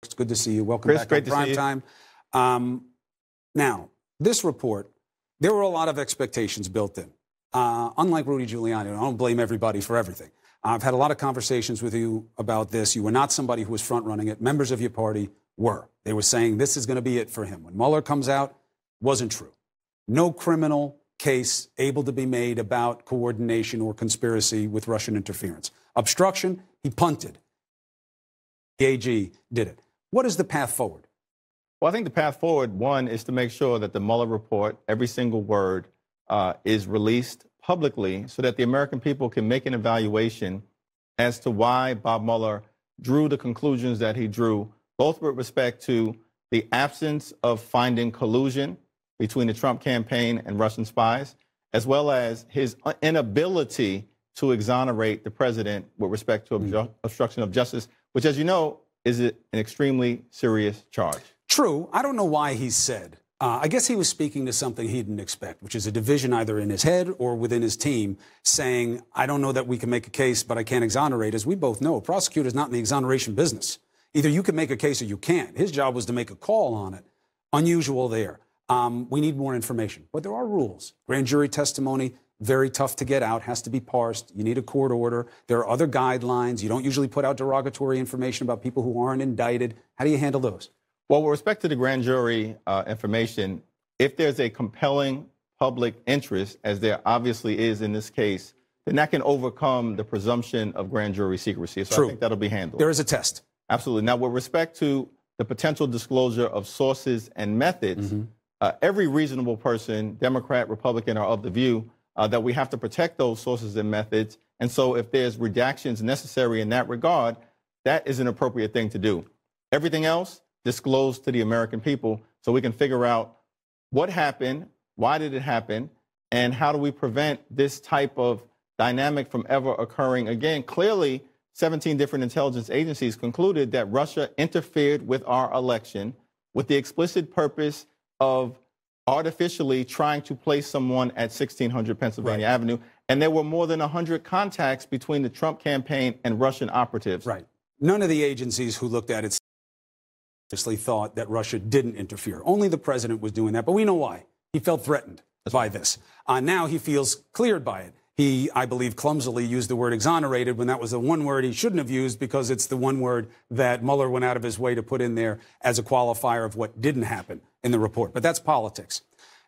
It's good to see you. Welcome Chris, back great on Prime Time. Now, this report, there were a lot of expectations built in. Unlike Rudy Giuliani, I don't blame everybody for everything. I've had a lot of conversations with you about this. You were not somebody who was front-running it. Members of your party were. They were saying this is going to be it for him. When Mueller comes out, wasn't true. No criminal case able to be made about coordination or conspiracy with Russian interference. Obstruction, he punted. The AG did it. What is the path forward? Well, I think the path forward, one, is to make sure that the Mueller report, every single word, is released publicly so that the American people can make an evaluation as to why Bob Mueller drew the conclusions that he drew, both with respect to the absence of finding collusion between the Trump campaign and Russian spies, as well as his inability to exonerate the president with respect to obstruction of justice, which, as you know, is an extremely serious charge. True. I don't know why he said. I guess he was speaking to something he didn't expect, which is a division either in his head or within his team saying, I don't know that we can make a case, but I can't exonerate. As we both know, a prosecutor's not in the exoneration business. Either you can make a case or you can't. His job was to make a call on it. Unusual there. We need more information. But there are rules. Grand jury testimony, very tough to get out, has to be parsed. You need a court order. There are other guidelines. You don't usually put out derogatory information about people who aren't indicted. How do you handle those? Well, with respect to the grand jury information, if there's a compelling public interest, as there obviously is in this case, then that can overcome the presumption of grand jury secrecy. So I think that'll be handled. There is a test. Absolutely. Now, with respect to the potential disclosure of sources and methods, every reasonable person, Democrat, Republican, are of the view that we have to protect those sources and methods. And so if there's redactions necessary in that regard, that is an appropriate thing to do. Everything else, disclosed to the American people so we can figure out what happened, why did it happen, and how do we prevent this type of dynamic from ever occurring again. Clearly, 17 different intelligence agencies concluded that Russia interfered with our election with the explicit purpose of artificially trying to place someone at 1600 Pennsylvania Avenue. And there were more than 100 contacts between the Trump campaign and Russian operatives. Right. None of the agencies who looked at it thought that Russia didn't interfere. Only the president was doing that, but we know why. He felt threatened by this. Now he feels cleared by it. He, I believe, clumsily used the word exonerated when that was the one word he shouldn't have used because it's the one word that Mueller went out of his way to put in there as a qualifier of what didn't happen in the report. But that's politics.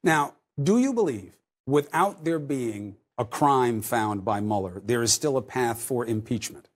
Now, do you believe, without there being a crime found by Mueller, there is still a path for impeachment?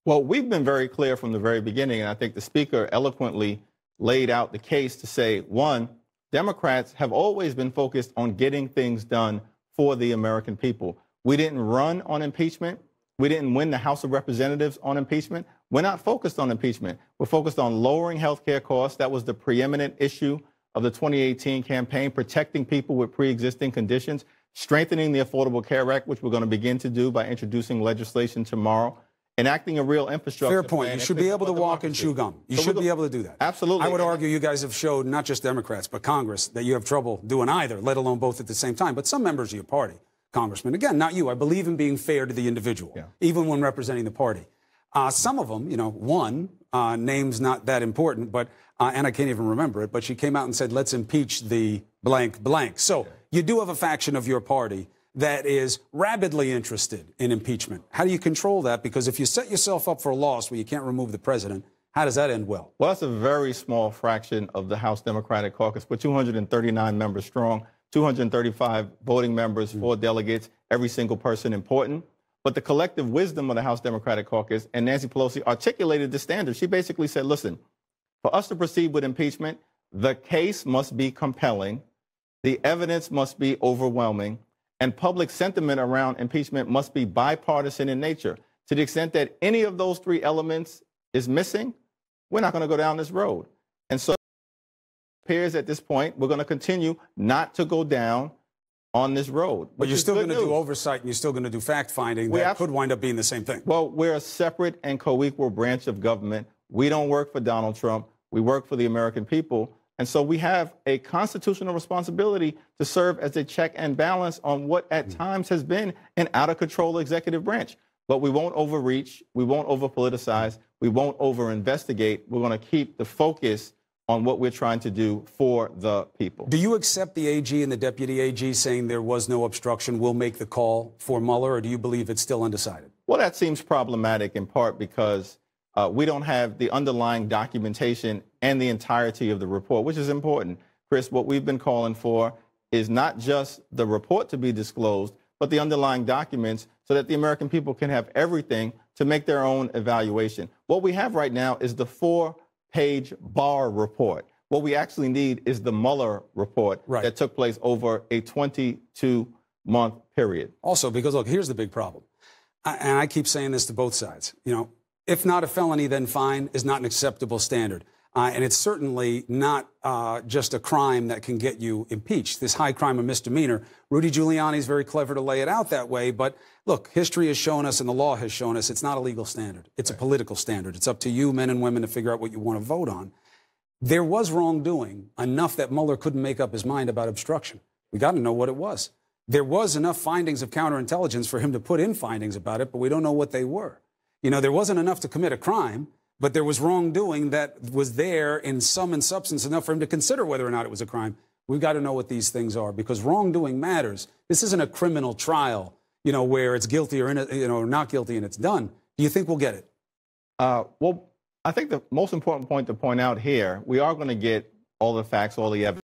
Well, we've been very clear from the very beginning, and I think the Speaker eloquently laid out the case to say, one, Democrats have always been focused on getting things done for the American people. We didn't run on impeachment. We didn't win the House of Representatives on impeachment. We're not focused on impeachment. We're focused on lowering health care costs. That was the preeminent issue of the 2018 campaign, protecting people with pre-existing conditions, strengthening the Affordable Care Act, which we're going to begin to do by introducing legislation tomorrow, enacting a real infrastructure. Fair point. You should be able to walk and chew gum. You should be able to do that. Absolutely. I would argue you guys have showed, not just Democrats, but Congress, that you have trouble doing either, let alone both at the same time. But some members of your party, Congressman, again, not you. I believe in being fair to the individual, even when representing the party. Some of them, one, name's not that important, but, and I can't even remember it, but she came out and said, let's impeach the blank blank. So you do have a faction of your party that is rabidly interested in impeachment. How do you control that? Because if you set yourself up for a loss where you can't remove the president, how does that end well? Well, that's a very small fraction of the House Democratic Caucus. We're 239 members strong, 235 voting members, 4 delegates, every single person important. But the collective wisdom of the House Democratic Caucus, and Nancy Pelosi articulated the standard. She basically said, listen, for us to proceed with impeachment, the case must be compelling, the evidence must be overwhelming, and public sentiment around impeachment must be bipartisan in nature. To the extent that any of those 3 elements is missing, we're not going to go down this road. And so it appears at this point we're going to continue not to go down on this road. But you're still going to do oversight and you're still going to do fact-finding that could wind up being the same thing. Well, we're a separate and co-equal branch of government. We don't work for Donald Trump. We work for the American people. And so we have a constitutional responsibility to serve as a check and balance on what at times has been an out-of-control executive branch. but we won't overreach. We won't over-politicize. We won't over-investigate. We're going to keep the focus on what we're trying to do for the people. Do you accept the AG and the deputy AG saying there was no obstruction, will make the call for Mueller, or do you believe it's still undecided? Well, that seems problematic in part because we don't have the underlying documentation and the entirety of the report, which is important. Chris, what we've been calling for is not just the report to be disclosed, but the underlying documents so that the American people can have everything to make their own evaluation. What we have right now is the 4-page Barr report. What we actually need is the Mueller report that took place over a 22-month period. Also, because, look, here's the big problem. And I keep saying this to both sides. You know, if not a felony, then fine is not an acceptable standard. And it's certainly not just a crime that can get you impeached. This high crime or misdemeanor, Rudy Giuliani is very clever to lay it out that way. But look, history has shown us and the law has shown us it's not a legal standard. It's a political standard. It's up to you, men and women, to figure out what you want to vote on. There was wrongdoing enough that Mueller couldn't make up his mind about obstruction. We got to know what it was. There was enough findings of counterintelligence for him to put in findings about it, but we don't know what they were. You know, there wasn't enough to commit a crime, but there was wrongdoing that was there in sum and substance enough for him to consider whether or not it was a crime. We've got to know what these things are because wrongdoing matters. This isn't a criminal trial, you know, where it's guilty or not guilty and it's done. Do you think we'll get it? Well, I think the most important point to point out here, we are going to get all the facts, all the evidence.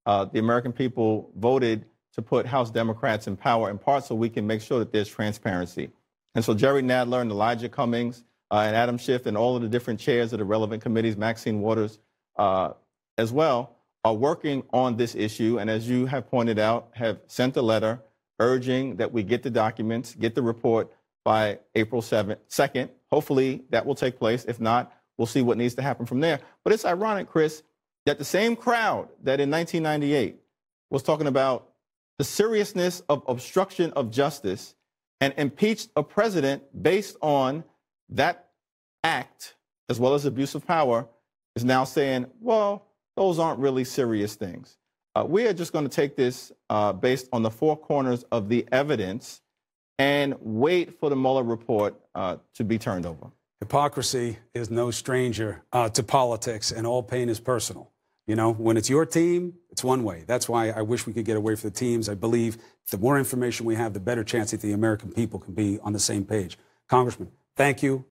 The American people voted to put House Democrats in power in part so we can make sure that there's transparency. And so Jerry Nadler and Elijah Cummings and Adam Schiff and all of the different chairs of the relevant committees, Maxine Waters as well, are working on this issue. And as you have pointed out, have sent a letter urging that we get the documents, get the report by April 2nd. Hopefully that will take place. If not, we'll see what needs to happen from there. But it's ironic, Chris, that the same crowd that in 1998 was talking about the seriousness of obstruction of justice and impeached a president based on that act, as well as abuse of power, is now saying, well, those aren't really serious things. We are just going to take this based on the four corners of the evidence and wait for the Mueller report to be turned over. Hypocrisy is no stranger to politics, and all pain is personal. You know, when it's your team, it's one way. That's why I wish we could get away from the teams. I believe the more information we have, the better chance that the American people can be on the same page. Congressman, thank you.